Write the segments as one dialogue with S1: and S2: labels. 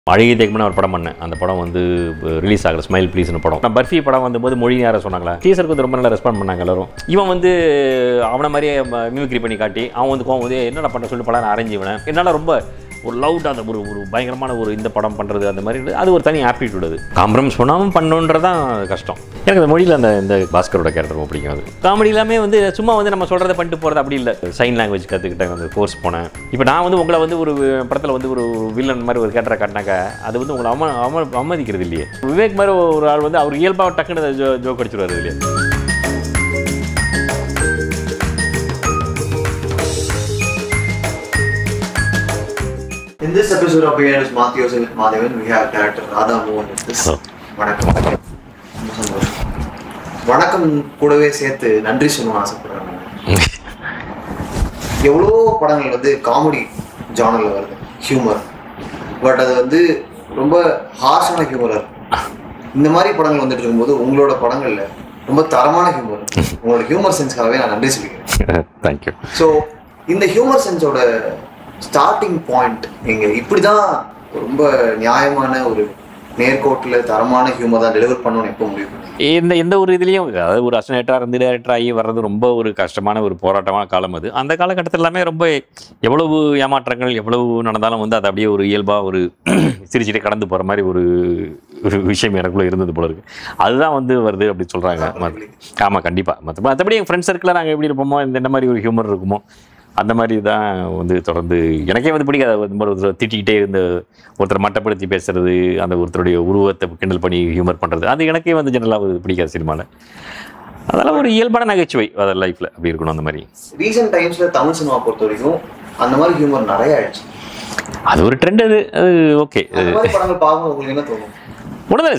S1: அழகிய தேக்கம்னு ஒரு படம் பண்ணேன். அந்த படம் வந்து ரிலீஸ் ஆகல. ஸ்மைல் ப்ளீஸ்னு படம். நான் பர்ஃபி படம் வந்தபோது மொழி யாரை சொன்னாங்களா, டீசருக்கு வந்து ரொம்ப நல்லா ரெஸ்பாண்ட் பண்ணாங்க எல்லாரும். இவன் வந்து அவனை மாதிரியே மிமிக்ரி பண்ணி காட்டி அவன் வந்து கோவம் வந்து என்னடா பண்ண சொல்லி படம் அரேஞ்ச் இவனேன். என்னால் ரொம்ப ஒரு லவுடாக அந்த ஒரு பயங்கரமான ஒரு இந்த படம் பண்ணுறது அந்த மாதிரி அது ஒரு தனி ஆப்டிடியூட். அது காம்ப்ரமைஸ் பண்ணாமல் பண்ணுன்றதான் கஷ்டம். எனக்கு அந்த மொழியில் இந்த பாஸ்கரோட கேரக்டர் ரொம்ப பிடிக்கும். அது காமெடி எல்லாமே வந்து சும்மா வந்து நம்ம சொல்கிறத பண்ணிட்டு போகிறது அப்படி இல்லை. சைன் லாங்குவேஜ் கற்றுக்கிட்டேன், வந்து கோர்ஸ் போனேன். இப்போ நான் வந்து உங்களை வந்து ஒரு படத்தில் வந்து ஒரு வில்லன் மாதிரி ஒரு கேரக்டரை காட்டினாக்கா அது வந்து உங்களை அவமதிக்கிறது இல்லையே. விவேக் மாதிரி ஒரு ஆள் வந்து அவர் இயல்பாக டக்குன்னு ஜோக் அடிச்சுடுவார் இல்லையா.
S2: In this episode of Behind Matthews with Madhavan, we have director Radha Mohan with this. வணக்கம். வணக்கம் கூடவே சேர்த்து நன்றி சொல்லணும்னு ஆசைப்படுறேன். எவ்வளோ படங்கள் வந்து காமெடி ஜானரில் வருது, ஹியூமர், பட் அது வந்து ரொம்ப ஹார்ஷான ஹியூமராக இருக்கும். இந்த மாதிரி படங்கள் வந்துட்டு இருக்கும்போது உங்களோட படங்களில் ரொம்ப தரமான ஹியூமர், உங்களோட ஹியூமர் சென்ஸ்க்காகவே நான் நன்றி சொல்லிக்கிறேன்.
S1: தேங்க்யூ.
S2: ஸோ இந்த ஹியூமர் சென்ஸோட ஸ்டார்டிங் பாயிண்ட் நீங்க இப்படிதான் ரொம்ப நியாயமான ஒரு நேர்கோட்டில் தரமான ஹியூமர் தான் டெலிவர் பண்ணணும்னு எப்போ முடியும்?
S1: எந்த ஒரு இதுலேயும் அதாவது ஒரு அசனேட்டராக இருந்து டேரக்டர் ஆகி வர்றது ரொம்ப ஒரு கஷ்டமான ஒரு போராட்டமான காலம். அது அந்த காலகட்டத்தில் எல்லாமே ரொம்ப எவ்வளவு ஏமாற்றங்கள் எவ்வளவு நடந்தாலும் வந்து அது அப்படியே ஒரு இயல்பாக ஒரு சிரிச்சிட்டே கடந்து போகிற மாதிரி ஒரு விஷயம் எனக்குள்ளே இருந்தது போல இருக்குது. அதுதான் வந்து வருது அப்படி சொல்கிறாங்க. ஆமாம், கண்டிப்பாக. மற்றபடி எங்கள் ஃப்ரெண்ட்ஸ் சர்க்கிளில் நாங்கள் எப்படி இருப்போமோ இந்த மாதிரி ஒரு ஹியூமர் இருக்குமோ அந்த மாதிரி தான் வந்து தொடர்ந்து எனக்கே வந்து பிடிக்காது. ஒருத்தர் திட்டிக்கிட்டே இருந்த ஒருத்தர் மட்டப்படுத்தி பேசுறது, அந்த ஒருத்தருடைய உருவத்தை கிண்டல் பண்ணி ஹியூமர் பண்ணுறது, அது எனக்கே வந்து ஜெனரலாக பிடிக்காது சினிமாவில். அதெல்லாம் ஒரு இயல்பான நகைச்சுவை அது லைஃப்பில் அப்படி இருக்கணும். அந்த மாதிரி
S2: ரீசெண்ட் டைம்ஸில் தமிழ் சினிமா பொறுத்த வரைக்கும் அந்த மாதிரி ஹியூமர் நிறைய ஆயிடுச்சு.
S1: அது ஒரு ட்ரெண்ட். அது ஓகே.
S2: படங்கள் பார்க்கும்போது உங்களுக்கு என்ன தோணும்?
S1: உடனே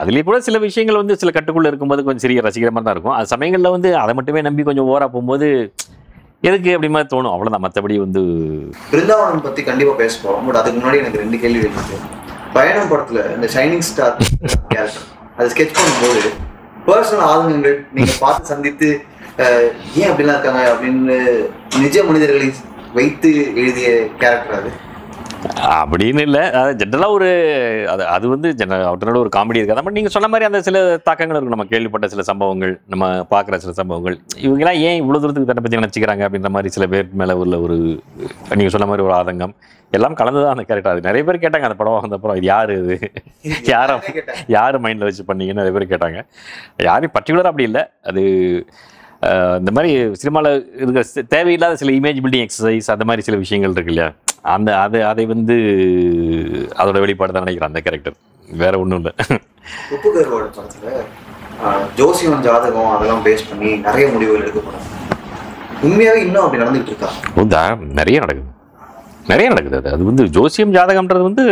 S1: அதுலேயே கூட சில விஷயங்கள் வந்து சில கட்டுக்குள்ளே இருக்கும்போது கொஞ்சம் சிறிய ரசிகரமாக தான் இருக்கும். அது சமயங்களில் வந்து அதை மட்டுமே நம்பி கொஞ்சம் ஓவராக போகும்போது எதுக்கு அப்படி மாதிரி தோணும், அவ்வளோதான். மற்றபடி வந்து
S2: பிருந்தாவனம் பற்றி கண்டிப்பாக பேச போகிறோம். பட் அதுக்கு முன்னாடி எனக்கு 2 கேள்வி இருக்கு. பயணம் படத்தில் இந்த ஷைனிங் ஸ்டார் கேரக்டர் அது ஸ்கெச் பண்ணும்போது பர்சனல் ஆளுங்கள் நீங்கள் பார்த்து சந்தித்து ஏன் அப்படிலாம் இருக்காங்க அப்படின்னு நிஜ மனிதர்களை வைத்து எழுதிய கேரக்டர் அது
S1: அப்படின்னு இல்லை. அதாவது ஜென்ரலாக ஒரு அது வந்து அவற்றோட ஒரு காமெடி இருக்காது. பட் நீங்கள் சொன்ன மாதிரி அந்த சில தாக்கங்கள் இருக்கும். நம்ம கேள்விப்பட்ட சில சம்பவங்கள், நம்ம பார்க்குற சில சம்பவங்கள், இவங்கெல்லாம் ஏன் இவ்வளோ தூரத்துக்கு தன்னை பற்றி நினச்சிக்கிறாங்க அப்படின்ற மாதிரி சில பேர் மேலே உள்ள ஒரு நீங்கள் சொன்ன மாதிரி ஒரு ஆதங்கம் எல்லாம் கலந்து தான் அந்த கேரக்டர். அது நிறைய பேர் கேட்டாங்க அந்த படம் வந்தப்புறம், இது யார், இது யார் மைண்டில் வச்சு பண்ணீங்கன்னு நிறைய பேர் கேட்டாங்க. யாரும் பர்டிகுலராக அப்படி இல்லை. அது இந்த மாதிரி சினிமாவில் இருக்கிற தேவையில்லாத சில இமேஜ் பில்டிங் எக்ஸசைஸ் அந்த மாதிரி சில விஷயங்கள் இருக்கு இல்லையா, அதை வந்து அதோட வெளிப்பாடு தான் நினைக்கிறேன் அந்த கேரக்டர், வேற ஒன்றும் இல்லை.
S2: உப்பு கருவாடு படத்தில் ஜோசியம் ஜாதகம் அதெல்லாம் பேஸ் பண்ணி நிறைய முடிவுகள் எடுக்கப்படும். உண்மையாகவே இன்னும் அப்படி நடந்துகிட்டு இருக்கா?
S1: நிறைய நடக்குது. அது வந்து ஜோசியம் ஜாதகம்ன்றது வந்து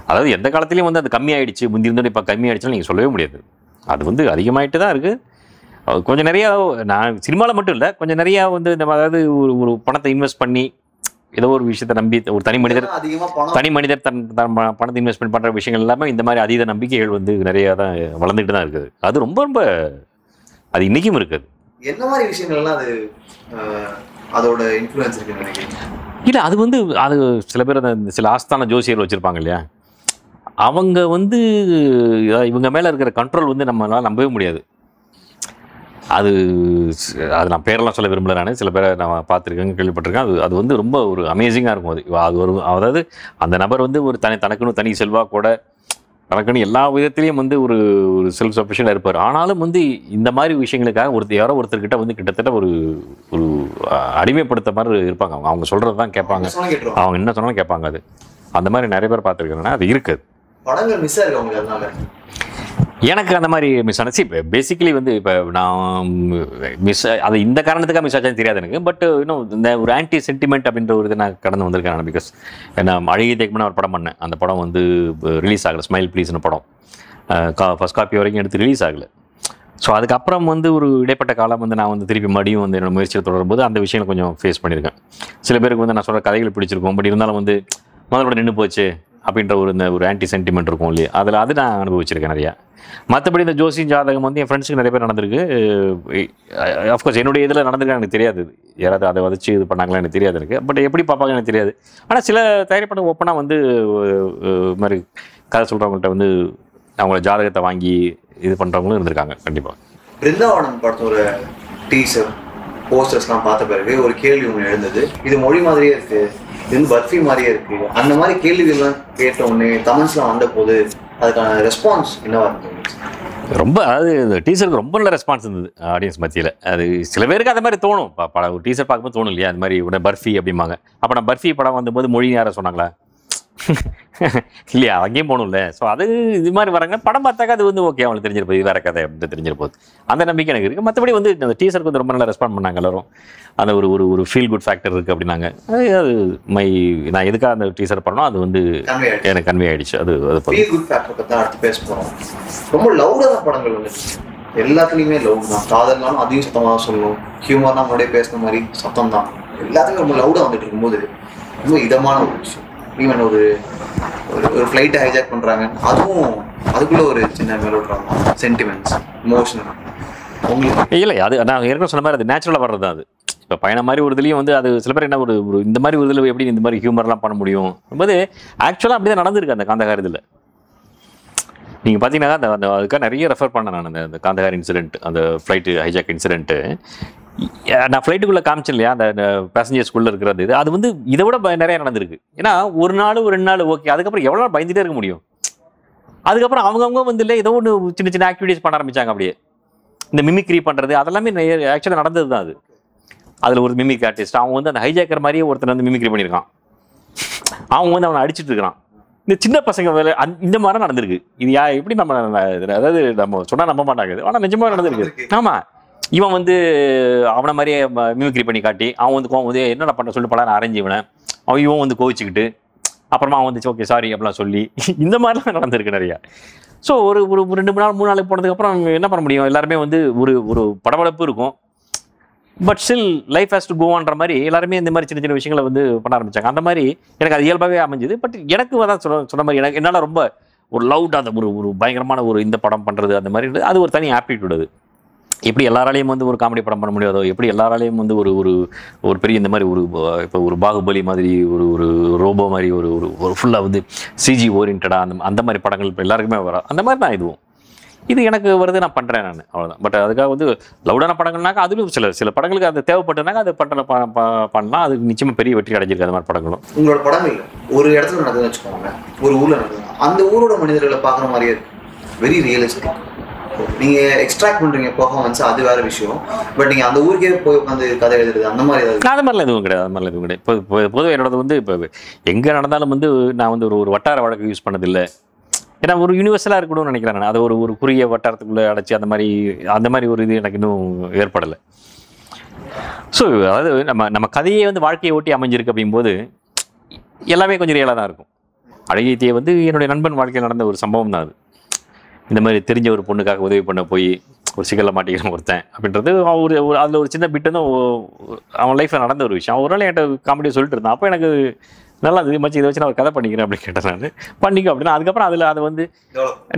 S1: அதாவது எந்த காலத்துலேயும் வந்து அது கம்மியாயிடுச்சு, முந்தி இருந்தோட இப்போ கம்மியாயிடுச்சுன்னு நீங்கள் சொல்லவே முடியாது. அது வந்து அதிகமாகிட்டு தான் இருக்குது. கொஞ்சம் நிறையா நான் சினிமாவில் மட்டும் இல்லை, கொஞ்சம் நிறையா வந்து இந்த அதாவது ஒரு பணத்தை இன்வெஸ்ட் பண்ணி ஏதோ ஒரு விஷயத்தை நம்பி ஒரு தனி மனிதர் தன் பணத்தை இன்வெஸ்ட்மெண்ட் பண்ணுற விஷயங்கள் எல்லாமே இந்த மாதிரி அதீத நம்பிக்கைகள் வந்து நிறையா தான் வளர்ந்துட்டு தான் இருக்குது. அது ரொம்ப அது இன்றைக்கும் இருக்குது.
S2: என்ன மாதிரி விஷயங்கள்லாம் அது அதோட இன்ஃப்ளூயன்ஸ் இருக்குன்னு நினைக்கிறீங்க?
S1: இல்லை, அது வந்து அது சில பேர் அந்த சில ஆஸ்தான ஜோசியர்கள் வச்சுருப்பாங்க இல்லையா, அவங்க வந்து இவங்க மேலே இருக்கிற கண்ட்ரோல் வந்து நம்மளால் நம்பவே முடியாது. அது நான் பேரெல்லாம் சொல்ல விரும்பல. நான் சில பேரை நான் பார்த்துருக்கேன், கேள்விப்பட்டிருக்கேன். அது வந்து ரொம்ப ஒரு அமேசிங்காக இருக்கும். அது அதாவது அந்த நபர் வந்து ஒரு தனக்குன்னு தனி செல்வாக்கோட தனக்குன்னு எல்லா விதத்துலேயும் வந்து ஒரு செல்ஃப் சஃபிஷியண்டாக இருப்பார். ஆனாலும் வந்து இந்த மாதிரி விஷயங்களுக்காக யாரோ ஒருத்தர்கிட்ட வந்து கிட்டத்தட்ட ஒரு அடிமைப்படுத்த மாதிரி இருப்பாங்க. அவங்க சொல்கிறது தான் கேட்பாங்க, அவங்க என்ன சொன்னாலும் கேட்பாங்க. அது அந்த மாதிரி நிறைய பேர் பார்த்துருக்கேன்னா அது இருக்குது.
S2: படங்கள் மிஸ் ஆகிருக்கு அதனால
S1: எனக்கு அந்த மாதிரி மிஸ் ஆனச்சு. இப்போ பேசிக்கலி வந்து இப்போ நான் அது இந்த காரணத்துக்காக மிஸ் ஆச்சான்னு தெரியாது எனக்கு. பட் இன்னும் இந்த ஒரு ஆன்டி சென்டிமெண்ட் அப்படின்ற ஒரு இதை நான் கடந்து வந்திருக்கேன். பிகாஸ் நான் அழகிய தேக்கம்னு ஒரு படம் பண்ணேன். அந்த படம் வந்து ரிலீஸ் ஆகலை. ஸ்மைல் ப்ளீஸ்னு படம் ஃபர்ஸ்ட் காப்பி வரைக்கும் எடுத்து ரிலீஸ் ஆகலை. ஸோ அதுக்கப்புறம் வந்து ஒரு இடைப்பட்ட காலம் வந்து நான் வந்து திருப்பி மறுபடியும் வந்து என்னோடய முயற்சியை தொடரும்போது அந்த விஷயங்களை கொஞ்சம் ஃபேஸ் பண்ணியிருக்கேன். சில பேருக்கு வந்து நான் சொல்கிற கதைகள் பிடிச்சிருக்கும், பட் இருந்தாலும் வந்து முதலோட நின்று போச்சு அப்படின்ற ஒரு ஆன்டி சென்டிமெண்ட் இருக்கும் இல்லையா, அது நான் அனுபவிச்சிருக்கேன் நிறையா. மற்றபடி இந்த ஜோசி ஜாதகம் வந்து என் ஃப்ரெண்ட்ஸுக்கு நிறைய பேர் நடந்திருக்கு. அஃப்கோர்ஸ் என்னுடைய இதில் நடந்திருக்கா எனக்கு தெரியாது, யாராவது அதை வச்சு இது பண்ணாங்களா எனக்கு தெரியாது எனக்கு. பட் எப்படி பார்ப்பாங்க எனக்கு தெரியாது. ஆனால் சில தயாரிப்பாளர் ஓப்பனாக வந்து இது மாதிரி கதை சொல்கிறவங்கள்ட்ட வந்து அவங்கள ஜாதகத்தை வாங்கி இது பண்ணுறவங்களும் இருந்திருக்காங்க கண்டிப்பாக.
S2: பிருந்தாவனம் படத்தோட டீசர் போஸ்டர்ஸ்லாம் பார்த்த பிறகு ஒரு கேள்வி ஒன்று எழுந்தது, இது மொழி மாதிரியே இருக்கு, இது வந்து பர்ஃபி மாதிரியே இருக்கு. அந்த மாதிரி கேள்விகள்லாம் கேட்ட உடனே கமெண்ட்ஸ்லாம் வந்த போது அதுக்கான ரெஸ்பான்ஸ் என்னவா இருந்தது?
S1: ரொம்ப அதாவது இந்த டீசருக்கு ரொம்ப நல்ல ரெஸ்பான்ஸ் இருந்தது ஆடியன்ஸ் மத்தியில். அது சில பேருக்கு அந்த மாதிரி தோணும், ஒரு டீசர் பார்க்கும்போது தோணும் இல்லையா, அது மாதிரி உடனே பர்ஃபி அப்படிம்பாங்க. அப்போ நான் பர்ஃபி படம் வந்தபோது மொழி யாரை சொன்னாங்களா இல்லையா, அங்கேயும் போகணும்ல. ஸோ அது இது மாதிரி வராங்க, படம் பார்த்தாக்கா அது வந்து ஓகே அவங்களுக்கு தெரிஞ்சிருப்போது, இது வேற கதை அப்படின்னு தெரிஞ்சிருப்போது, அந்த நம்பிக்கை எனக்கு இருக்குது. மற்றபடி வந்து அந்த டீசருக்கு வந்து ரொம்ப நல்லா ரெஸ்பாண்ட் பண்ணாங்க எல்லாரும். அந்த ஒரு ஃபீல் குட் ஃபேக்டர் இருக்குது அப்படின்னாங்க. அது நான் எதுக்காக அந்த டீசர் பண்ணோம் அது வந்து எனக்கு கன்வே ஆகிடுச்சு. அது
S2: ஃபீல் குட் ஃபேக்டர் பற்றி தான் அடுத்து பேச போகிறோம். ரொம்ப லவுடான படங்கள் வந்து எல்லாத்துலேயுமே லவ் தான், காதல்னாலும் அதையும் சத்தமாக தான் சொல்லணும், ஹியூமர்லாம் முன்னாடியே பேசுன மாதிரி சத்தம் தான், எல்லாத்துக்கும் ரொம்ப லவுடாக வந்துட்டு இருக்கும்போது ரொம்ப இதமான ஒரு விஷயம். ஈவன் ஒரு ஃப்ளைட்டை ஹைஜாக் பண்ணுறாங்க, அதுவும் அதுக்குள்ளே ஒரு சின்ன மெலோட்ராமா, சென்டிமெண்ட்ஸ், இமோஷனல் உங்களுக்கு
S1: இல்லை. அது நான் ஏற்கனவே சொன்ன மாதிரி அது நேச்சுரலாக வர்றது தான். அது இப்போ பயணம் மாதிரி ஒரு இதுலேயும் வந்து அது சில பேர் என்ன ஒரு இந்த மாதிரி ஒரு இதில் எப்படி இந்த மாதிரி ஹியூமர்லாம் பண்ண முடியும் போது ஆக்சுவலாக அப்படி தான் நடந்திருக்கு அந்த காந்தகார் இதில். நீங்கள் பார்த்தீங்கன்னா அந்த அதுக்காக நிறைய ரெஃபர் பண்ணேன் நான். அந்த காந்தகார் இன்சிடென்ட், அந்த ஃப்ளைட்டு ஹைஜாக் இன்சிடென்ட்டு நான் ஃப்ளைட்டுக்குள்ளே காமிச்சேன் இல்லையா, அந்த பேசஞ்சர்ஸ்குள்ளே இருக்கிறது இது, அது வந்து இதை விட நிறைய நடந்திருக்கு. ஏன்னா ஒரு நாள் 2 நாள் ஓகே, அதுக்கப்புறம் எவ்வளோ நாள் பயந்துகிட்டே இருக்க முடியும். அதுக்கப்புறம் அவங்கவுங்க வந்து இல்லை ஏதோ ஒன்று சின்ன சின்ன ஆக்டிவிட்டிஸ் பண்ண ஆரம்பித்தாங்க. அப்படியே இந்த மிமிக்ரி பண்ணுறது அதெல்லாமே ஆக்சுவலாக நடந்தது தான். அது அதில் ஒரு மிமிக் ஆர்டிஸ்ட் அவன் வந்து அந்த ஹைஜாக்கர் மாதிரியே ஒருத்தர் வந்து மிமிக்ரி பண்ணியிருக்கான். அவன் வந்து அவனை அடிச்சுட்டு இருக்கிறான். இந்த சின்ன பசங்க வேலை இந்த மாதிரி நடந்திருக்கு. இது எப்படி நம்ம அதாவது நம்ம சொன்னால் நம்ப மாட்டாங்க, ஆனால் நிஜமாக நடந்திருக்கு. ஆமாம், இவன் வந்து அவனை மாதிரியே மிமிக்ரி பண்ணி காட்டி அவன் வந்து கோவம் வந்து என்னடா பண்ண சொல்லி படம் அரைஞ்சி அவன் இவன் வந்து கோவிச்சுக்கிட்டு அப்புறமா அவன் வந்து ஓகே சாரி அப்படிலாம் சொல்லி இந்த மாதிரிலாம் நடந்திருக்கு நிறையா. ஸோ ஒரு 2 நாள் 3 நாளைக்கு போனதுக்கப்புறம் என்ன பண்ண முடியும், எல்லாருமே வந்து ஒரு படபடப்பு இருக்கும். But still life has to கோன்ற மாதிரி எல்லாருமே இந்த மாதிரி சின்ன சின்ன விஷயங்களை வந்து பண்ண ஆரம்பிச்சாங்க. அந்த மாதிரி எனக்கு அது இயல்பாகவே அமைஞ்சுது. பட் எனக்கு அதான் சொன்ன மாதிரி எனக்கு என்னால் ரொம்ப ஒரு லவுடாக அந்த ஒரு பயங்கரமான ஒரு இந்த படம் பண்ணுறது அந்த மாதிரி அது ஒரு தனி ஆப்டிடியூட். அது எப்படி எல்லாராலையும் வந்து ஒரு காமெடி படம் பண்ண முடியாதோ, எப்படி எல்லாராலையும் வந்து ஒரு பெரிய இந்த மாதிரி இப்போ ஒரு பாகுபலி மாதிரி ஒரு ரோபோ மாதிரி ஒரு ஃபுல்லாக வந்து சிஜி ஓரியன்டாக அந்த மாதிரி படங்கள் இப்போ எல்லாருக்குமே வரும். அந்த மாதிரி தான் இதுவும் இது எனக்கு வருது, நான் பண்ணுறேன் நான், அவ்வளோதான். பட் அதுக்காக வந்து லவுடான படங்கள்னாக்கா அதுவும் சில படங்களுக்கு அது தேவைப்பட்டதுனாக்கா அது பண்ணலாம். அது நிச்சயமாக பெரிய வெற்றி அடைஞ்சிருக்கு அந்த மாதிரி படங்களும்.
S2: உங்களோட படங்கள் ஒரு இடத்துல நடக்குதுன்னு வச்சுக்கோங்க, ஒரு ஊரில் நடக்குது, அந்த ஊரோட மனிதர்களை பார்க்குற மாதிரியே இருக்கு, வெரி ரியலிஸ்டிக். நீங்கள் எக்ஸ்ட்ராக்ட் பண்ணுறீங்க பெர்ஃபார்மன்ஸ், அது வேறு விஷயம். பட் நீங்கள் அந்த ஊருக்கே போய் உட்காந்து கதை எழுதுறது அந்த மாதிரி ஏதாவது? அந்த
S1: மாதிரிலாம் எதுவும் கிடையாது. அந்த மாதிரிலாம் எதுவும் கிடையாது. இப்போ பொதுவாக என்னோட வந்து இப்போ எங்கே நடந்தாலும் வந்து நான் வந்து ஒரு வட்டார வழக்கு யூஸ் பண்ணதில்லை. ஏன்னா ஒரு யூனிவர்சலாக இருக்கணும்னு நினைக்கிறேன் நான். அதை ஒரு குறுகிய வட்டாரத்துக்குள்ளே அடைச்சி அந்த மாதிரி ஒரு இது எனக்கு இன்னும் ஏற்படலை. ஸோ அதாவது நம்ம கதையே வந்து வாழ்க்கையை ஓட்டி அமைஞ்சிருக்கு அப்படிங்கும்போது எல்லாமே கொஞ்சம் ரியலாக தான் இருக்கும். அழகியத்தையை வந்து என்னுடைய நண்பன் வாழ்க்கையில் நடந்த ஒரு சம்பவம் தான் அது. இந்த மாதிரி தெரிஞ்ச ஒரு பொண்ணுக்காக உதவி பண்ண போய் ஒரு சிக்கலில் மாட்டிக்கிற ஒருத்தன் அப்படின்றது அதில் ஒரு சின்ன பிட்டு தான் அவன் லைஃப்பில் நடந்த ஒரு விஷயம். ஒரு நாள் என்கிட்ட காமெடியை சொல்லிட்டு இருந்தான். அப்போ எனக்கு நல்லா இது மச்சி இதை வச்சு நான் ஒரு கதை பண்ணிக்கிறேன் அப்படின்னு கேட்டேன் நான். பண்ணிக்க அப்படின்னா அதுக்கப்புறம் அதை வந்து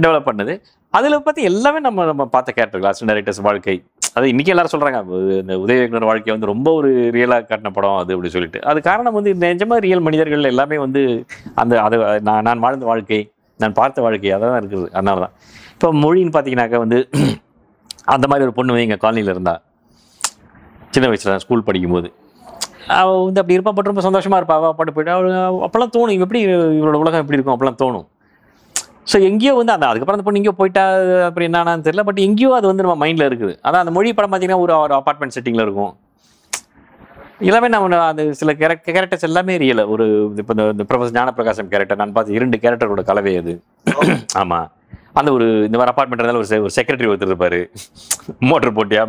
S1: டெவலப் பண்ணது. அதில் பற்றி எல்லாமே நம்ம பார்த்த கேரக்டர் அசிஸ்டன்ட் டைரக்டர்ஸ் வாழ்க்கை. அது இன்றைக்கி எல்லாரும் சொல்கிறாங்க இந்த உதவி இயக்குனர் வாழ்க்கையை வந்து ரொம்ப ஒரு ரியலாக காட்டின படம் அது அப்படி சொல்லிட்டு. அது காரணம் வந்து நிஜமாக ரியல் மனிதர்கள் எல்லாமே வந்து அதை நான் வாழ்ந்த வாழ்க்கை, நான் பார்த்த வாழ்க்கை அதை தான் இருக்குது. அதனால தான் இப்போ மொழின்னு பார்த்தீங்கன்னாக்கா வந்து அந்த மாதிரி ஒரு பொண்ணு எங்கள் காலனியில் இருந்தா சின்ன வயசில் ஸ்கூல் படிக்கும்போது அவள் வந்து அப்படி இருப்பா. பட் ரொம்ப சந்தோஷமாக இருப்பா. அவள் பாட்டு போய்ட்டு அப்போல்லாம் தோணும் இவன் எப்படி இவரோட உலகம் எப்படி இருக்கும் அப்போல்லாம் தோணும். ஸோ எங்கேயோ வந்து அதுக்கப்புறம் அந்த பொண்ணு எங்கேயோ போயிட்டா அப்படி என்னன்னு தெரியல. பட் எங்கேயோ அது வந்து நம்ம மைண்டில் இருக்குது. அதான் அந்த மொழி படம் பார்த்தீங்கன்னா ஒரு அப்பார்ட்மெண்ட் செட்டிங்கில் இருக்கும். எல்லாமே நம்ம அந்த சில கேரக்டர்ஸ் எல்லாமே ரியல். இப்போ இந்த ப்ரொஃபஸர் ஞானப்பிரகாசம் கேரக்டர் நான் பார்த்து 2 கேரக்டரோட கலவை அது. ஆமாம், அந்த இந்த மாதிரி அப்பார்ட்மெண்ட் இருந்தாலும் ஒரு செக்ரட்டரி ஒருத்தர் இருப்பார், மோட்டர் போட்டியா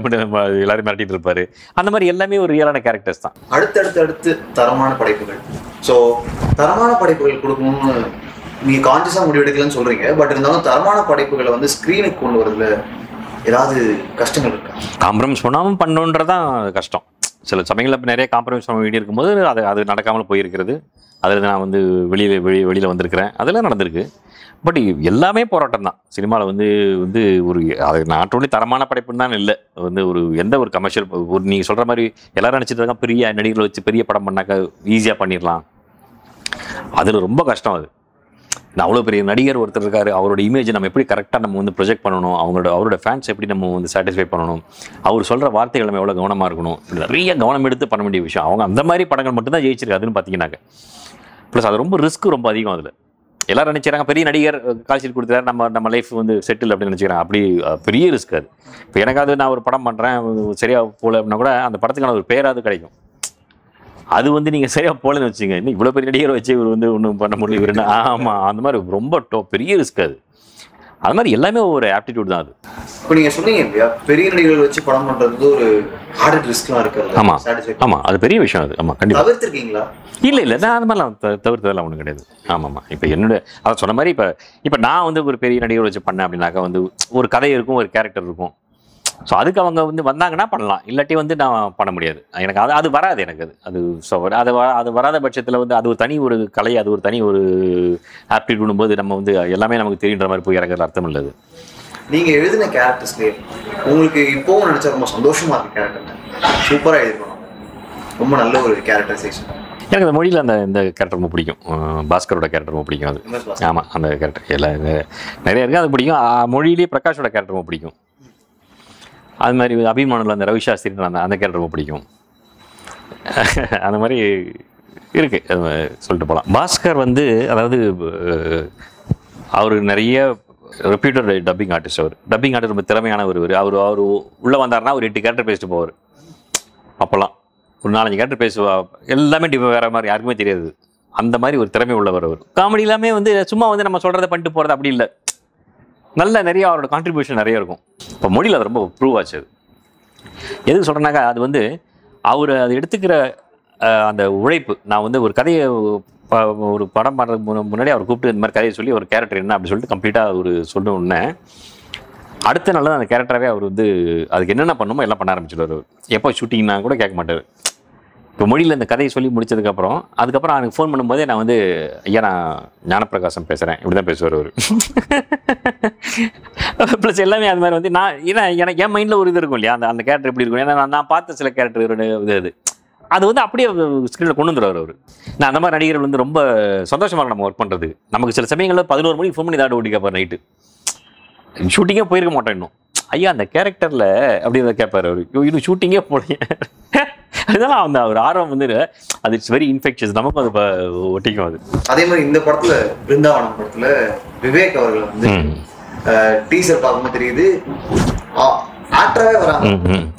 S1: எல்லாரும் மிரட்டிட்டு இருப்பார். அந்த மாதிரி எல்லாமே ஒரு ரியலான கேரக்டர்ஸ் தான்.
S2: அடுத்து தரமான படைப்புகள். ஸோ தரமான படைப்புகள் கொடுக்கணும்னு நீங்கள் கான்சியஸாக முடிவெடுக்கலன்னு சொல்கிறீங்க. பட் இருந்தாலும் தரமான படைப்புகளை வந்து ஸ்க்ரீனுக்கு கொண்டு வரதுல ஏதாவது கஷ்டங்கள் இருக்கா?
S1: காம்ப்ரமைஸ் பண்ணாமல் பண்ணணுன்றதான் கஷ்டம். சில சமயங்களில் இப்போ நிறைய காம்ப்ரமைஸ் பண்ண வேண்டி இருக்கும்போது அது நடக்காமல் போயிருக்கிறது. அதில் நான் வந்து வெளியில் வந்திருக்கிறேன், அதெல்லாம் நடந்திருக்கு. பட் எல்லாமே போராட்டம் தான் சினிமாவில் வந்து வந்து ஒரு அது நாட் ஒன்லி தரமான படைப்புன்னு தான் இல்லை, வந்து ஒரு எந்த ஒரு கமர்ஷியல் ஒரு நீங்கள் சொல்கிற மாதிரி எல்லாரும் நினச்சிட்டு இருக்காங்க பெரிய நடிகர்களை வச்சு பெரிய படம் பண்ணாக்கா ஈஸியாக பண்ணிடலாம். அதில் ரொம்ப கஷ்டம். அது அவ்வளோ பெரிய நடிகர் ஒருத்தர் இருக்காரு, அவரோட இமேஜை நம்ம எப்படி கரெக்டாக நம்ம வந்து ப்ரொஜெக்ட் பண்ணணும், அவரோட ஃபேன்ஸ் எப்படி நம்ம வந்து சாட்டிஸ்ஃபை பண்ணணும், அவர் சொல்கிற வார்த்தைகள் நம்ம எவ்வளோ கவனமாக இருக்கணும், நிறைய கவனம் எடுத்து பண்ண வேண்டிய விஷயம். அவங்க அந்த மாதிரி படங்கள் மட்டும்தான் ஜெயிச்சிருக்கு அதுன்னு பார்த்தீங்கன்னாக்க. ப்ளஸ் அது ரொம்ப ரிஸ்க் ரொம்ப அதிகம். அதில் எல்லாரும் நினைச்சாங்க பெரிய நடிகர் கால்ஷீட் கொடுத்துறாரு, நம்ம லைஃப் வந்து செட்டில் அப்படின்னு நினச்சிக்கிறாங்க. அப்படி பெரிய ரிஸ்க் அது. இப்போ எனக்காவது நான் ஒரு படம் பண்ணுறேன் சரியாக போகல அப்படின்னா கூட அந்த படத்துக்கான ஒரு பேராது கிடைக்கும். அது வந்து நீங்கள் சரியாக போகலன்னு வச்சுங்க, இன்னும் இவ்வளோ பெரிய நடிகரை வச்சு இவர் வந்து ஒன்றும் பண்ண முடியல இவருன்னா. ஆமாம், அந்த மாதிரி ரொம்ப பெரிய ரிஸ்க் அது. அது மாதிரி எல்லாமே ஒரு ஆப்டிடியூட் தான் அது.
S2: இப்போ நீங்கள் சொன்னீங்க இல்லையா, பெரிய நடிகர்கள் வச்சு படம் பண்ணுறது ஒரு ஹார்ட் ரிஸ்க்லாம் இருக்குது.
S1: ஆமாம் ஆமாம், அது பெரிய விஷயம் அது. ஆமாம், கண்டிப்பாக.
S2: தவிர்த்துருக்கீங்களா? இல்லை
S1: நான் அது மாதிரிலாம் தவிர்த்ததெல்லாம் ஒன்றும் கிடையாது. ஆமாம்மா, இப்போ என்னோட அதை சொன்ன மாதிரி இப்போ நான் வந்து ஒரு பெரிய நடிகர் வச்சு பண்ணேன் அப்படின்னாக்கா வந்து ஒரு கதை இருக்கும், ஒரு கேரக்டர் இருக்கும். ஸோ அதுக்கு அவங்க வந்து வந்தாங்கன்னா பண்ணலாம், இல்லாட்டி வந்து நான் பண்ண முடியாது. எனக்கு அது வராது எனக்கு. அது ஸோ அது வராத பட்சத்தில் வந்து அது ஒரு தனி ஒரு கலை, அது ஒரு தனி ஒரு ஆப்டிடியூடும் போது நம்ம வந்து எல்லாமே நமக்கு தெரியுன்ற மாதிரி போய் இறங்குறது அர்த்தம் இல்லை.
S2: நீங்கள் எழுதின கேரக்டர்ஸ்லேயே உங்களுக்கு இப்போவும் நினச்சா ரொம்ப சந்தோஷமாக இருக்கு கேரக்டர், சூப்பராக எழுதிக்கணும், ரொம்ப நல்ல ஒரு கேரக்டரைசேஷன்.
S1: எனக்கு அந்த மொழியில் இந்த கேரக்டர் ரொம்ப பிடிக்கும், பாஸ்கரோட கேரக்டர் ரொம்ப பிடிக்கும். அது ஆமாம், அந்த கேரக்டர் எல்லாம் நிறைய இருக்குது, அது பிடிக்கும். மொழியிலேயே பிரகாஷோட கேரக்டர் ரொம்ப பிடிக்கும். அது மாதிரி அபிமானில் அந்த ரவிசாஸ்திரின்ற அந்த கேரக்டர் ரொம்ப பிடிக்கும். அந்த மாதிரி இருக்குது, அது சொல்லிட்டு போகலாம். பாஸ்கர் வந்து அதாவது அவர் நிறைய ரெப்யூட்டட் டப்பிங் ஆர்டிஸ்ட். அவர் டப்பிங் ஆர்டிஸ்ட் ரொம்ப திறமையானவர். அவர் உள்ளே வந்தார்னா ஒரு 8 கேரக்டர் பேசிட்டு போவார். அப்போல்லாம் ஒரு 4-5 கேரக்டர் பேசுவா, எல்லாமே வேறு மாதிரி, யாருக்குமே தெரியாது. அந்த மாதிரி ஒரு திறமை உள்ளவர் அவர். காமெடி எல்லாமே வந்து சும்மா வந்து நம்ம சொல்கிறத பண்ணிட்டு போகிறது அப்படி இல்லை, நல்ல நிறைய அவரோட கான்ட்ரிபியூஷன் நிறைய இருக்கும். இப்போ மொழியில் அது ரொம்ப ப்ரூவ் ஆச்சு. அது எதுக்கு சொல்கிறேன்னாக்கா, அது வந்து அவர் அது எடுத்துக்கிற அந்த உழைப்பு. நான் வந்து ஒரு கதையை ஒரு படம் பண்ணுறதுக்கு முன்னாடி அவர் கூப்பிட்டு இந்த மாதிரி கதையை சொல்லி ஒரு கேரக்டர் என்ன அப்படி சொல்லிட்டு கம்ப்ளீட்டாக அவர் சொன்ன உடனே அடுத்த நாள் தான் அந்த கேரக்டராகவே அவர் வந்து அதுக்கு என்னென்ன பண்ணுமோ எல்லாம் பண்ண ஆரம்பிச்சிடுவார். எப்போ ஷூட்டிங்னா கூட கேட்க மாட்டார். இப்போ மொழியில் இந்த கதையை சொல்லி முடிச்சதுக்கப்புறம் அதுக்கப்புறம் எனக்கு ஃபோன் பண்ணும்போதே நான் வந்து ஐயா நான் ஞானப்பிரகாசம் பேசுகிறேன் இப்படி தான் பேசுவார் அவர். ப்ளஸ் எல்லாமே அது மாதிரி வந்து நான் எனக்கு என் மைண்டில் ஒரு இது இருக்கும் இல்லையா, அந்த கேரக்டர் எப்படி இருக்கும். ஏன்னா நான் பார்த்த சில கேரக்டர் இது அது வந்து அப்படியே ஸ்க்ரீனில் கொண்டு வந்துடுவார் அவர். நான் அந்த மாதிரி நடிகர்கள் வந்து ரொம்ப சந்தோஷமாக நம்ம ஒர்க் பண்ணுறது. நமக்கு சில சமயங்களில் 11 மணிக்கு ஃபோன் பண்ணி ஏதாவது ஓட்டி கேட்பார் நைட்டு, ஷூட்டிங்கே போயிருக்க மாட்டோம் இன்னும். ஐயா அந்த கேரக்டரில் அப்படி தான் கேட்பார் அவர், இன்னும் ஷூட்டிங்கே போனீங்க. அதனால அந்த ஒரு ஆர்வம் வந்து அது இட்ஸ் வெரி இன்ஃபெக்ஷஸ், நமக்கும் அது ஒட்டிக்கும். அது
S2: அதே மாதிரி இந்த படத்தில் பிருந்தாவனம் படத்தில் விவேக் அவர்கள் வந்து டீசர் பார்க்கும்போது தெரியுது ஆக்டராகவே வராங்க.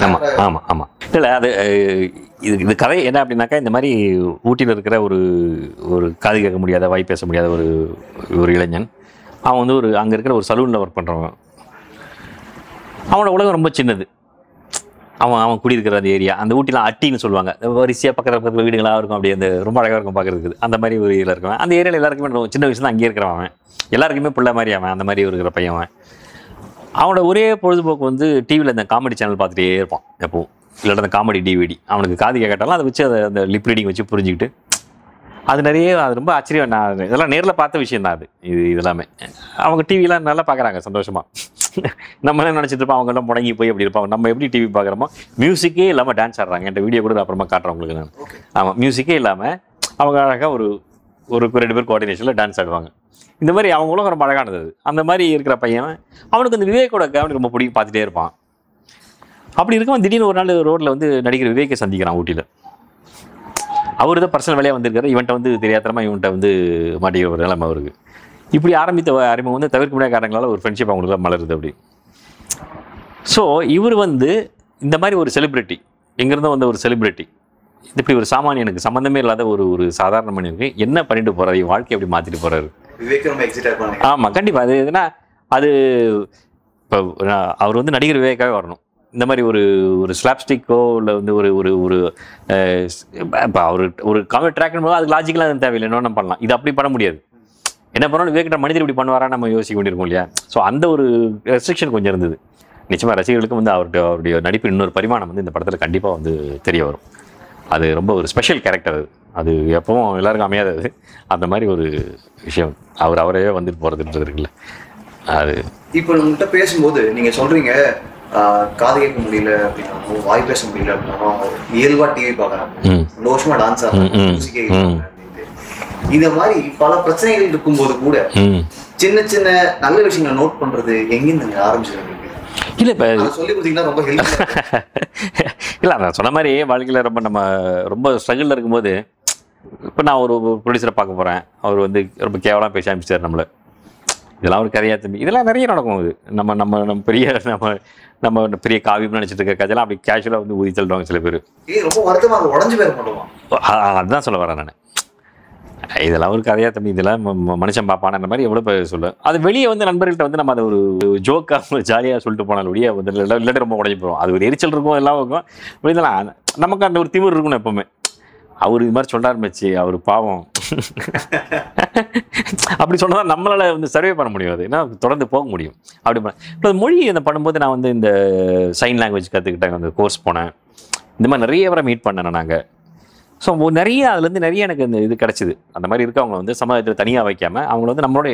S1: ஆமாம் ஆமாம் ஆமாம். இல்லை அது இது கதை என்ன அப்படின்னாக்கா, இந்த மாதிரி ஊட்டியில் இருக்கிற ஒரு காது கேட்க முடியாத வாய் பேச முடியாத ஒரு இளைஞன். அவன் வந்து அங்கே இருக்கிற ஒரு சலூனில் ஒர்க் பண்ணுறவன். அவனோட உலகம் ரொம்ப சின்னது. அவன் குடியிருக்கிற அந்த ஏரியா, அந்த ஊட்டிலாம் அட்டின்னு சொல்லுவாங்க, வரிசையாக பக்கத்தில் வீடுகளாக இருக்கும், அப்படி அந்த ரொம்ப அழகாக இருக்கும் பார்க்குறதுக்கு. அந்த மாதிரி ஒரு ஏரியாவில் இருக்கவன். அந்த ஏரியாவில் எல்லாருக்குமே சின்ன வயசுல அங்கேயே இருக்கிறவன், எல்லாருக்குமே பிள்ளை மாதிரி அந்த மாதிரி இருக்கிற பையன். அவனோட ஒரே பொழுதுபோக்கு வந்து டிவியில் இந்த காமெடி சேனல் பார்த்துட்டே இருப்பான் எப்போவும், இல்லாட்ட அந்த காமெடி டிவிடி. அவனுக்கு காது கேட்டாலும் அதை வச்சு அந்த லிப் ரீடிங் வச்சு புரிஞ்சுக்கிட்டு அது ரொம்ப ஆச்சரியம். நான் இதெல்லாம் நேரில் பார்த்த விஷயம் தான் அது. இதெல்லாமே அவங்க டிவிலாம் நல்லா பார்க்குறாங்க சந்தோஷமாக. நம்மளே நினச்சிட்டு இருப்போம் அவங்கெல்லாம் முடங்கி போய் அப்படி இருப்பாங்க. நம்ம எப்படி டிவி பார்க்குறோமோ மியூசிக்கே இல்லாமல் டான்ஸ் ஆடுறாங்க. என்கிட்ட வீடியோ கூட அப்புறமா காட்டுறேன் உங்களுக்கு நான். ஆமாம், மியூசிக்கே இல்லாமல் அவங்க அழகாக ஒரு 2 பேர் கோஆர்டினேஷனில் டான்ஸ் ஆடுவாங்க. இந்த மாதிரி அவங்களும் ரொம்ப அழகானது. அந்த மாதிரி இருக்கிற பையன் அவனுக்கு இந்த விவேக்கோட காமெடி ரொம்ப பிடிக்கும், பார்த்துட்டே இருப்பான். அப்படி இருக்கவன் திடீர்னு ஒரு நாள் ரோட்டில் வந்து நடிகர் விவேக்கை சந்திக்கிறான் ஊட்டியில். அவர் தான் பர்சனல் வேலையாக வந்திருக்காரு. இவன்ட்ட வந்து தெரியாதரமா இவன்ட்ட வந்து மாட்டிக்கிற ஒரு நிலைமை அவருக்கு. இப்படி ஆரம்பித்த அறிமுகம் வந்து தவிர்க்க முடியாத காரணங்களால் ஒரு ஃப்ரெண்ட்ஷிப் அவங்களுக்கு மலருது அப்படி. ஸோ இவர் வந்து இந்த மாதிரி ஒரு செலிப்ரிட்டி, எங்கேருந்தோ வந்த ஒரு செலிப்ரிட்டி, இப்படி ஒரு சாமானியனுக்கு சம்மந்தமே இல்லாத ஒரு சாதாரண மனிதனுக்கு என்ன பண்ணிட்டு போகிறாரு, வாழ்க்கையை எப்படி மாற்றிட்டு போகிறாரு. ஆமாம், கண்டிப்பாக. அது எதுனா அது இப்போ அவர் வந்து நடிகர் விவேக்காகவே வரணும். இந்த மாதிரி ஒரு ஸ்லாப்ஸ்டிக்கோ இல்லை வந்து ஒரு இப்போ ஒரு காமெடி ட்ராக்னு போது அதுக்கு லாஜிக்கலாக அது தேவையில்லை, என்ன பண்ணலாம். இது அப்படி பண்ண முடியாது. என்ன பண்ணாலும் விவேக்கிட்ட மனிதர் இப்படி பண்ணுவாரா நம்ம யோசிக்க வேண்டியிருக்கோம் இல்லையா. ஸோ அந்த ஒரு ரெஸ்ட்ரிக்ஷன் கொஞ்சம் இருந்தது. நிச்சயமாக ரசிகர்களுக்கு வந்து அவருடைய நடிப்பு இன்னொரு பரிமாணம் வந்து இந்த படத்தில் கண்டிப்பாக வந்து தெரிய வரும். அது ரொம்ப ஒரு ஸ்பெஷல் கேரக்டர் அது. அது எப்பவும் எல்லாருக்கும் அமையாதது. அந்த மாதிரி ஒரு விஷயம் அவரே வந்துட்டு போகிறதுன்றது இருக்குல்ல. அது
S2: இப்போ உங்கள்கிட்ட பேசும்போது நீங்கள் சொல்கிறீங்க காது கேட்க முடியல அப்படின்னா, வாய் பேச முடியல அப்படின்னா, இயல்பாக டிவி பார்க்குறாங்க, சந்தோஷமாக டான்ஸ் ஆடுறாங்க, மியூசிக் கேட்குறாங்க அப்படின்ட்டு. இந்த மாதிரி பல பிரச்சனைகள் இருக்கும்போது கூட சின்ன சின்ன நல்ல விஷயங்களை நோட் பண்ணுறது எங்கேருந்து ஆரம்பிச்சிருக்கீங்க?
S1: இல்லை இப்போ
S2: சொல்லி கொடுத்தீங்கன்னா ரொம்ப ஹெல்ப்.
S1: இல்லை நான் சொன்ன மாதிரி வாழ்க்கையில் நம்ம ரொம்ப ஸ்ட்ரகிளில் இருக்கும்போது, இப்போ நான் ஒரு ப்ரொடியூசரை பார்க்க போகிறேன், அவர் வந்து ரொம்ப கேவலமாக பேச ஆரம்பிச்சிட்டார் நம்மளை. இதெல்லாம் ஒரு கதையாக தம்பி, இதெல்லாம் நிறைய நடக்கும். அது நம்ம பெரிய காவியம்னு நினச்சிட்டு இருக்க கதையெல்லாம் அப்படி கேஷுவலாக வந்து ஊதி தள்ளுவாங்க சில பேர்.
S2: ரொம்ப வருத்தமாக உடஞ்சி பேர் பண்ணுவான்.
S1: அதுதான் சொல்ல வரேன் நான். இதெல்லாம் ஒரு கதையாக தம்பி, இதெல்லாம் மனுஷன் பார்ப்பான மாதிரி எவ்வளோ பேர் சொல்லுவேன். அது வெளியே வந்து நண்பர்கள்ட்ட வந்து நம்ம அதை ஒரு ஜோக்காக ஜாலியாக சொல்லிட்டு போனாலும் வெளியே வந்து இல்லாட்டி ரொம்ப உடஞ்சி போவோம். அது ஒரு எரிச்சல் இருக்கும், எல்லாம் இருக்கும். இதெல்லாம் நமக்கு அந்த ஒரு திமிர் இருக்கணும் எப்போவுமே. அவர் இது மாதிரி சொல்ல ஆரம்பிச்சு, அவர் பாவம் அப்படி சொன்னதான் நம்மளால் வந்து சர்வே பண்ண முடியாது, ஏன்னா தொடர்ந்து போக முடியும். அப்படி இப்போ மொழி இந்த பண்ணும்போது நான் வந்து இந்த சைன் லாங்குவேஜ் கற்றுக்கிட்டேன், அந்த கோர்ஸ் போனேன். இந்த மாதிரி நிறைய வரை மீட் பண்ணேன் நாங்கள். ஸோ நிறைய அதுலேருந்து நிறைய எனக்கு இந்த இது கிடச்சிது. அந்த மாதிரி இருக்கவங்க வந்து சமுதாயத்தில் தனியாக வைக்காமல் அவங்கள வந்து நம்மளோட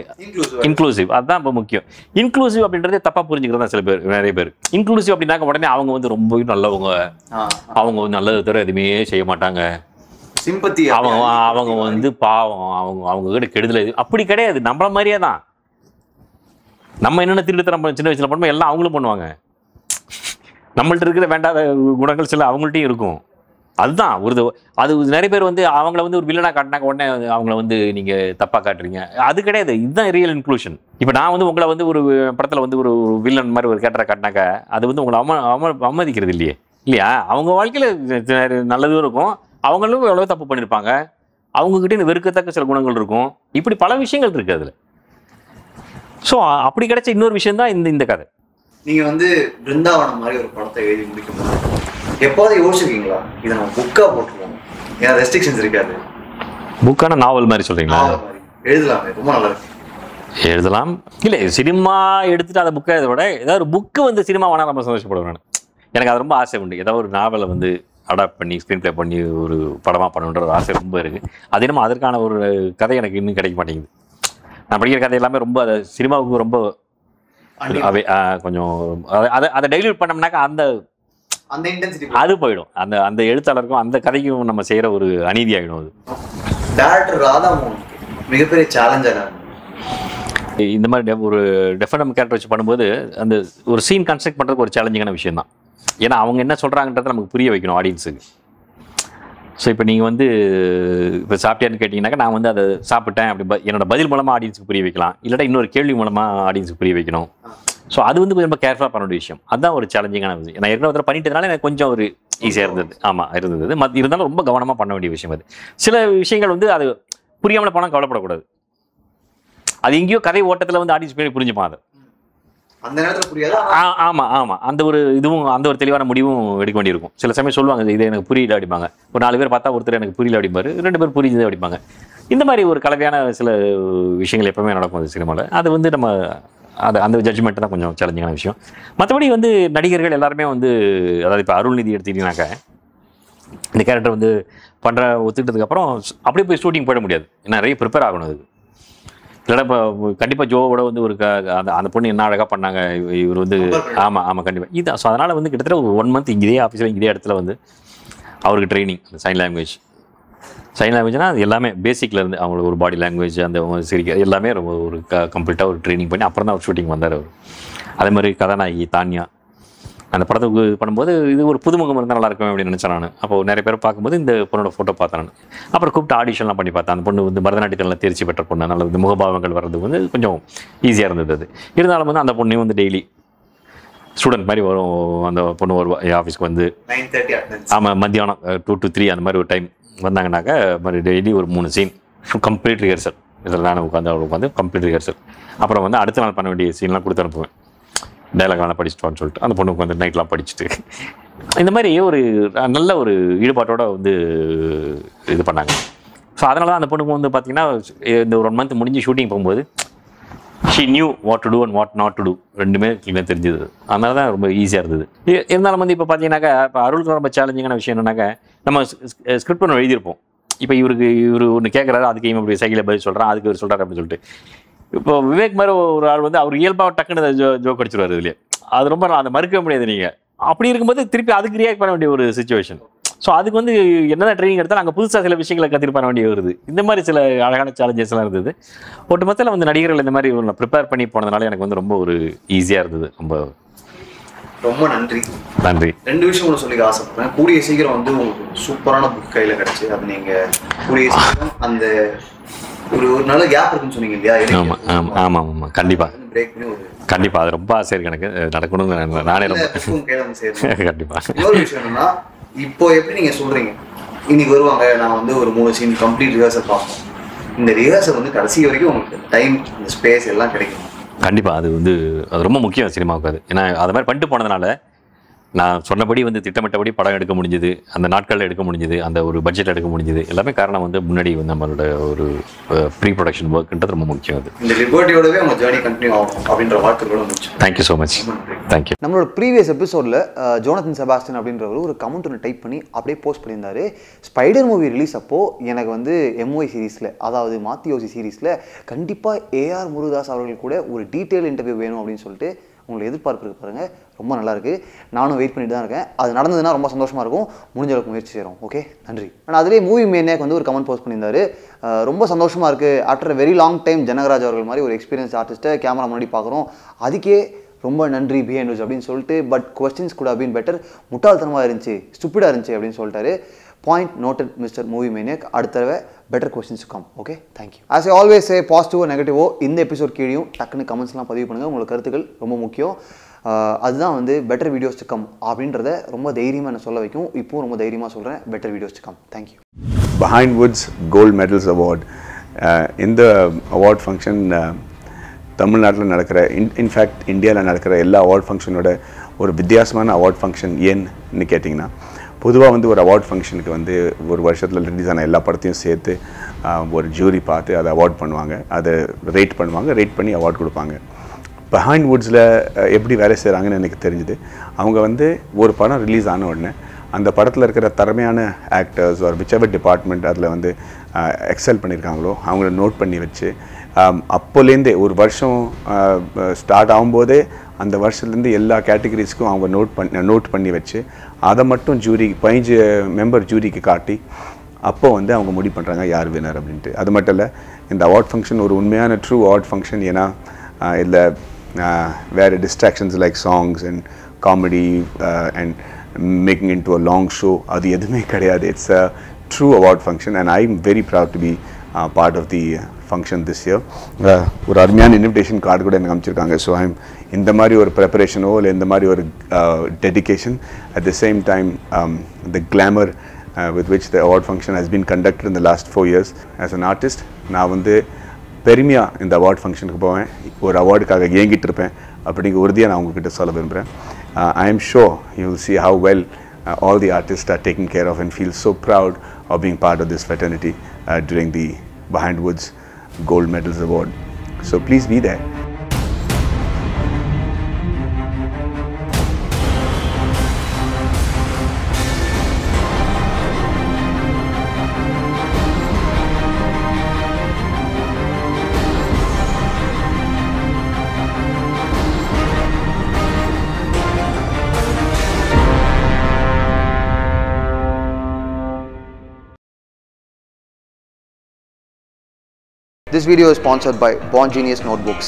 S1: இன்க்ளூசிவ், அதுதான் இப்போ முக்கியம். இன்க்ளூசிவ் அப்படின்றதே தப்பாக புரிஞ்சுக்கிறது தான் சில பேர், நிறைய பேர். இன்க்ளூசிவ் அப்படின்னாக்க உடனே அவங்க வந்து ரொம்ப நல்லவங்க, அவங்க வந்து நல்லது தவிர எதுவுமே செய்ய மாட்டாங்க,
S2: சிம்பத்தி,
S1: அவங்க வந்து பாவம், அவங்க கிட்ட கெடுதல். இது அப்படி கிடையாது. நம்மள மாதிரியே தான். நம்ம என்னென்ன திருட்டுத்தனம் சின்ன வயசுல பண்ணுவோம் எல்லாம் அவங்களும் பண்ணுவாங்க. நம்மள்ட்ட இருக்கிற வேண்டாத குணங்கள் சில அவங்கள்ட்டையும் இருக்கும். அதுதான் அது நிறைய பேர் வந்து அவங்கள வந்து ஒரு வில்லனா காட்டினாக்க உடனே அவங்கள வந்து நீங்க தப்பா காட்டுறீங்க. அது கிடையாது. இதுதான் ரியல் இன்க்ளூஷன். இப்போ நான் வந்து உங்களை வந்து ஒரு படத்துல வந்து ஒரு வில்லன் மாதிரி ஒரு கேரக்டரை காட்டினாக்க அது வந்து உங்களை அவமதிக்கிறது இல்லையா? அவங்க வாழ்க்கையில நல்லதும் இருக்கும், அவங்களும் எவ்வளோ தப்பு பண்ணியிருப்பாங்க, அவங்ககிட்ட வெறுக்கத்தக்க சில குணங்கள் இருக்கும். இப்படி பல விஷயங்கள் இருக்கு அதில். ஸோ அப்படி கிடைச்ச இன்னொரு விஷயம் தான் இந்த கதை.
S2: நீங்கள் வந்து பிருந்தாவனம் மாதிரி ஒரு படத்தை எழுதி முடிக்கும் எப்போது யோசிச்சிருக்கீங்களா இதை நம்ம புக்காக போட்டுருவோம், ஏன்னா ரெஸ்ட்ரிக்ஷன்ஸ் இருக்காது,
S1: புக்கான நாவல் மாதிரி சொல்கிறீங்களா?
S2: எழுதலாமே, ரொம்ப நல்லா இருக்கு.
S1: எழுதலாம். இல்லை சினிமா எடுத்துட்டு அந்த புக்கை விட ஏதாவது ஒரு புக்கு வந்து சினிமா வேணா ரொம்ப சந்தோஷப்படுவேன் நான். எனக்கு அது ரொம்ப ஆசை உண்டு. ஏதாவது ஒரு நாவலை வந்து அடாப்ட் பண்ணி ஸ்க்ரீன் ப்ளே பண்ணி ஒரு படமாக பண்ணணுன்ற ஒரு ஆசை ரொம்ப இருக்குது. அது என்னமோ அதற்கான ஒரு கதை எனக்கு இன்னும் கிடைக்க மாட்டேங்குது. நான் படிக்கிற கதை எல்லாமே ரொம்ப அதை சினிமாவுக்கு ரொம்ப கொஞ்சம் அதை டைல்யூட் பண்ணோம்னாக்கா அந்த இன்டென்சிட்டி அது போயிடும். அந்த எழுத்தாளருக்கும் அந்த கதைக்கும் நம்ம செய்கிற ஒரு அநீதி ஆகிடும். அது
S2: டைரக்டர் ராதாமோகன் மிகப்பெரிய சேலஞ்சாக
S1: இந்த மாதிரி ஒரு டெஃபினட் கேரக்டர் வச்சு பண்ணும்போது அந்த ஒரு சீன் கன்ஸ்ட்ரக்ட் பண்ணுறதுக்கு ஒரு சேலஞ்சிங்கான விஷயம் தான். ஏன்னா அவங்க என்ன சொல்கிறாங்கன்றதை நமக்கு புரிய வைக்கணும் ஆடியன்ஸுக்கு. ஸோ இப்போ நீங்கள் வந்து இப்போ சாப்பிட்டேன்னு கேட்டிங்கனாக்கா நான் வந்து அதை சாப்பிட்டேன் அப்படி என்னோட பதில் மூலமாக ஆடியன்ஸுக்கு புரிய வைக்கலாம், இல்லாட்டா இன்னொரு கேள்வி மூலமாக ஆடியன்ஸுக்கு புரிய வைக்கணும். ஸோ அது வந்து ரொம்ப கேர்ஃபுல்லாக பண்ண வேண்டிய விஷயம். அதுதான் ஒரு சேலஞ்சிங்கான விஷயம். நான் ஏற்கனவே பண்ணிட்டதுனால எனக்கு கொஞ்சம் ஒரு ஈஸியாக இருந்தது. ஆமாம் இருந்தது. இருந்தாலும் ரொம்ப கவனமாக பண்ண வேண்டிய விஷயம் அது. சில விஷயங்கள் வந்து அது புரியாமல் போனால் கவலைப்படக்கூடாது. அது எங்கேயோ கதை ஓட்டத்தில் வந்து ஆடியன்ஸ் போய் புரிஞ்சுப்பான் அது
S2: அந்த நேரத்தில் புரியாது.
S1: ஆமாம் அந்த ஒரு இதுவும் அந்த ஒரு தெளிவான முடிவும் எடுக்க வேண்டியிருக்கும். சில சமயம் சொல்லுவாங்க இது எனக்கு புரியல அடிப்பாங்க. ஒரு 4 பேர் பார்த்தா ஒருத்தர் எனக்கு புரியல அடிப்பார், 2 பேர் புரியுது அடிப்பாங்க. இந்த மாதிரி ஒரு கலவையான சில விஷயங்கள் எப்பவுமே நடக்கும் அது சினிமாவில். அது வந்து நம்ம அந்த ஜட்ஜ்மெண்ட் தான் கொஞ்சம் சேலஞ்சிங்கான விஷயம். மற்றபடி வந்து நடிகர்கள் எல்லாருமே வந்து அதாவது இப்போ அருள்நிதி எடுத்துக்கிட்டீங்கன்னாக்க இந்த கேரக்டர் வந்து ஒத்துக்கிட்டதுக்கப்புறம் அப்படியே போய் ஷூட்டிங் போயிட முடியாது, நிறைய ப்ரிப்பேர் ஆகணும். அதுக்கு இல்லைன்னா இப்போ கண்டிப்பாக ஜோவோட வந்து ஒரு அந்த பொண்ணு என்ன அழகாக பண்ணாங்க, இவர் வந்து ஆமாம் கண்டிப்பாக இது. ஸோ அதனால் வந்து கிட்டத்தட்ட ஒரு 1 மந்த் இதே ஆஃபீஸில் இதே இடத்துல வந்து அவருக்கு ட்ரைனிங். அந்த சைன் லாங்குவேஜ்னால் அது எல்லாமே பேசிக்லேருந்து அவங்களுக்கு ஒரு பாடி லாங்குவேஜ் அந்த சிரிக்க எல்லாமே ரொம்ப ஒரு கம்ப்ளீட்டாக ஒரு ட்ரைனிங் பண்ணி அப்புறம் தான் அவர் ஷூட்டிங் வந்தார் அவர். அதே மாதிரி கதாநாயகி தான்யா அந்த படத்துக்கு பண்ணும்போது இது ஒரு புதுமுகம் இருந்தால் நல்லா இருக்கும் அப்படின்னு நினச்சேன் நான். அப்போ நிறைய பேர் பார்க்கும்போது இந்த பொண்ணோட ஃபோட்டோ பார்த்தேன் நான். அப்புறம் கூப்பிட்டு ஆடிஷன்லாம் பண்ணி பார்த்தேன். அந்த பொண்ணு வந்து பரதநாட்டியத்தில் தேர்ச்சி பெற்ற பொண்ணு, நல்ல இந்த முகபாவங்கள் வர்றது வந்து கொஞ்சம் ஈஸியாக இருந்தது. அது இருந்தாலும் வந்து அந்த பொண்ணையும் வந்து டெய்லி ஸ்டூடெண்ட் மாதிரி வரும். அந்த பொண்ணு வருவா ஆஃபீஸ்க்கு வந்து
S2: 9:30.
S1: ஆமாம் மத்தியானம் 2 to 3 அந்த மாதிரி ஒரு டைம் வந்தாங்கன்னாக்கா மாதிரி டெய்லி ஒரு 3 சீன் கம்ப்ளீட் ரிஹர்சல். இதில் நான் உட்காந்து கம்ப்ளீட் ரிஹர்சல். அப்புறம் வந்து அடுத்த நாள் பண்ண வேண்டிய சீன்லாம் கொடுத்து அனுப்புவேன். டைலாக்லாம் படிச்சுட்டோன்னு சொல்லிட்டு அந்த பொண்ணுக்கு வந்து நைட்லாம் படிச்சுட்டு இந்த மாதிரி ஒரு நல்ல ஒரு ஈடுபாட்டோடு வந்து இது பண்ணாங்க. ஸோ அதனால தான் அந்த பொண்ணுக்கு வந்து பார்த்திங்கன்னா இந்த ஒரு 1 மந்த் முடிஞ்சு ஷூட்டிங் போகும்போது she knew what to do and what not to do ரெண்டுமே கிளீனாக தெரிஞ்சுது. அதனால தான் ரொம்ப ஈஸியாக இருந்தது. இருந்தாலும் வந்து இப்போ பார்த்தீங்கன்னாக்கா இப்போ அருளுக்கு ரொம்ப சேலஞ்சிங்கான விஷயம் என்னன்னாக்கா நம்ம ஸ்கிரிப்ட் ஒன்று எழுதியிருப்போம். இப்போ இவர் ஒன்று கேட்குறாரு, அதுக்கு இவன் இப்படி சைக்கிளில் பதில் சொல்கிறான், அதுக்கு இவர் சொல்கிறாரு அப்படின்னு சொல்லிட்டு. இப்போ விவேக் மாதிரி ஒரு ஆள் வந்து அவர் இயல்பாக டக்குன்னு ஜோக் அடிச்சிருவார் இதுலேயே. அது ரொம்ப அதை மறுக்க முடியாது நீங்கள். அப்படி இருக்கும்போது திருப்பி அதுக்கு ரியாக்ட் பண்ண வேண்டிய ஒரு சுச்சுவேஷன். ஸோ அதுக்கு வந்து என்னதான் ட்ரைனிங் எடுத்தாலும் அங்கே புதுசாக சில விஷயங்களை கற்றுட்டு பண்ண வேண்டிய வருது. இந்த மாதிரி சில அழகான சேலஞ்சஸ்லாம் இருந்தது. ஒட்டுமொத்தத்தில் வந்து நடிகர்கள் இந்த மாதிரி நான் ப்ரிப்பேர் பண்ணி போனதுனால எனக்கு வந்து ரொம்ப ஒரு ஈஸியாக இருந்தது.
S2: ரொம்ப நன்றி. 2 விஷயம் ஒன்று சொல்லி ஆசைப்படுறேன். கூடிய சீக்கிரம் வந்து உங்களுக்கு சூப்பரான புக் கையில் கிடச்சி அது நீங்கள் கூடிய சீக்கிரம் அந்த ஒரு நல்ல கேப் இருக்குன்னு சொன்னீங்க இல்லையா?
S1: ஆமாம் கண்டிப்பாக
S2: பிரேக் பண்ணி ஒரு
S1: கண்டிப்பாக அது ரொம்ப ஆசை இருக்கு எனக்கு நடக்கணும்னு. நானே ரொம்ப கண்டிப்பாக.
S2: இன்னொரு விஷயம் என்னன்னா, இப்போ எப்படி நீங்கள் சொல்கிறீங்க இன்னைக்கு வருவாங்க, நான் வந்து ஒரு 3 சீன் கம்ப்ளீட் ரிஹர்சல் பார்ப்போம். இந்த ரிஹர்சல் வந்து கடைசி வரைக்கும் உங்களுக்கு டைம், இந்த ஸ்பேஸ் எல்லாம் கிடைக்கும்.
S1: கண்டிப்பாக அது ரொம்ப முக்கியம் சினிமாவுக்கு. அது ஏன்னா அது மாதிரி பண்ணிட்டு போனதுனால நான் சொன்னபடி வந்து திட்டமிட்டபடி படம் எடுக்க முடிஞ்சுது, அந்த நாட்களில் எடுக்க முடிஞ்சுது, அந்த ஒரு பட்ஜெட் எடுக்க முடிஞ்சுது. எல்லாமே காரணம் வந்து முன்னாடி வந்து நம்மளோட ஒரு ப்ரீ ப்ரொடக்ஷன் ஒர்க்ன்றது ரொம்ப முக்கியம். அது
S2: இந்த லிபர்ட்டியோடவே உங்கள் ஜேர்னி கண்டினியூ ஆகும் அப்படின்ற வாழ்த்துக்களோட முடிச்சு.
S1: Thank you so much. தேங்க்யூ.
S3: நம்மளோட ப்ரீவியஸ் எபிசோடில் ஜோனத்தன் செபாஸ்டியன் அப்படின்றவர் ஒரு கமெண்ட் ஒன்று டைப் பண்ணி அப்படியே போஸ்ட் பண்ணியிருந்தாரு. ஸ்பைடர் மூவி ரிலீஸ் அப்போது எனக்கு வந்து MY சீரீஸில், அதாவது மாத்தியோசி சீரீஸில் கண்டிப்பாக AR முருகதாஸ் அவர்கள் கூட ஒரு டீட்டெயில் இன்டர்வியூ வேணும் அப்படின்னு சொல்லிட்டு உங்களை எதிர்பார்ப்பு இருக்கு பாருங்கள். ரொம்ப நல்லாயிருக்கு. நானும் வெயிட் பண்ணிட்டு தான் இருக்கேன். அது நடந்ததுன்னா ரொம்ப சந்தோஷமாக இருக்கும். முடிஞ்ச அளவுக்கு முயற்சி செய்கிறோம். ஓகே, நன்றி. ஆனால் அதுலேயே மூவி மேனியாக்கு வந்து ஒரு கமெண்ட் போஸ்ட் பண்ணியிருந்தாரு. ரொம்ப சந்தோஷமாக இருக்குது. After very long time Janagaraj அவர்கள் மாதிரி ஒரு எக்ஸ்பீரியன்ஸ் ஆர்டிஸ்ட்டை கேமரா முன்னாடி பார்க்குறோம். அதுக்கே ரொம்ப நன்றி பிஹைண்ட் அப்படின்னு சொல்லிட்டு, பட் கொஸ்டின்ஸ் கூட அப்படின்னு பெட்டர், முட்டாள்தனமாக இருந்துச்சு, ஸ்டூப்பிடாக இருந்துச்சு அப்படின்னு சொல்லிட்டாரு. Point noted mister movie maniac. அடுத்த தடவை better questions come. Okay, thank you. As I always say, பாசிட்டிவோ நெகட்டிவோ இந்த எபிசோட் கீழேயும் டக்குன்னு கமெண்ட்ஸ்லாம் பதிவு பண்ணுங்கள். உங்களுக்கு கருத்துக்கள் ரொம்ப முக்கியம். அதுதான் வந்து பெட்டர் வீடியோஸ் டு கம் அப்படின்றத ரொம்ப தைரியமாக என்ன சொல்ல வைக்கும். இப்போவும் ரொம்ப தைரியமாக சொல்கிறேன், better videos to come. Thank you.
S4: Behind Woods Gold Medals Award. இந்த அவார்ட் ஃபங்க்ஷன் தமிழ்நாட்டில் நடக்கிற, இன்ஃபேக்ட் இந்தியாவில் நடக்கிற எல்லா அவார்ட் ஃபங்க்ஷனோட ஒரு வித்தியாசமான அவார்ட் ஃபங்க்ஷன் ஏன்னு கேட்டிங்கன்னா, பொதுவாக வந்து ஒரு அவார்ட் ஃபங்க்ஷனுக்கு வந்து ஒரு வருஷத்தில் ரிலீஸ் ஆன எல்லா படத்தையும் சேர்த்து ஒரு ஜூரி பார்த்து அதை அவார்ட் பண்ணுவாங்க, அதை ரேட் பண்ணுவாங்க, ரேட் பண்ணி அவார்ட் கொடுப்பாங்க. பிஹைண்ட் வுட்ஸில் எப்படி வேலை செய்கிறாங்கன்னு எனக்கு தெரிஞ்சுது. அவங்க வந்து ஒரு படம் ரிலீஸ் ஆன உடனே அந்த படத்தில் இருக்கிற திறமையான ஆக்டர்ஸ் ஒரு விச்செவர் டிபார்ட்மெண்ட் அதில் வந்து எக்ஸல் பண்ணியிருக்காங்களோ அவங்கள நோட் பண்ணி வச்சு, அப்போலேருந்தே ஒரு வருஷம் ஸ்டார்ட் ஆகும்போதே அந்த வருஷத்துலேருந்து எல்லா கேட்டகரிஸ்க்கும் அவங்க நோட் பண்ணி வச்சு அதை மட்டும் ஜூரி 15 மெம்பர் ஜூரிக்கு காட்டி அப்போ வந்து அவங்க முடிவு பண்ணுறாங்க யார் வினர் அப்படின்ட்டு. அது மட்டும் இல்லை, இந்த அவார்ட் ஃபங்க்ஷன் ஒரு உண்மையான ட்ரூ அவார்ட் ஃபங்க்ஷன். ஏன்னா இதில் வேறு distractions like songs and comedy and making into a long show அது எதுவுமே கிடையாது. It's a true award function and I am very proud to be part of the function this year. ஒரு அருமையான invitation card கூட எனக்கு அமைச்சிருக்காங்க. So I'm இந்த மாதிரி ஒரு ப்ரிப்பரேஷனோ இல்லை இந்த மாதிரி ஒரு dedication, at the same time the glamour with which the award function has been conducted in the last 4 years. As an artist, நான் வந்து பெருமையாக இந்த அவார்ட் ஃபங்க்ஷனுக்கு போவேன், ஒரு அவார்டுக்காக ஏங்கிட்டு இருப்பேன் அப்படிங்கிற உறுதியாக நான் உங்ககிட்ட சொல்ல விரும்புகிறேன். I am sure you will see how well all the artists are taken care of and feel so proud of being part of this fraternity during the Behind Woods Gold Medals Award. So please be there.
S3: This video is sponsored by Born Genius Notebooks.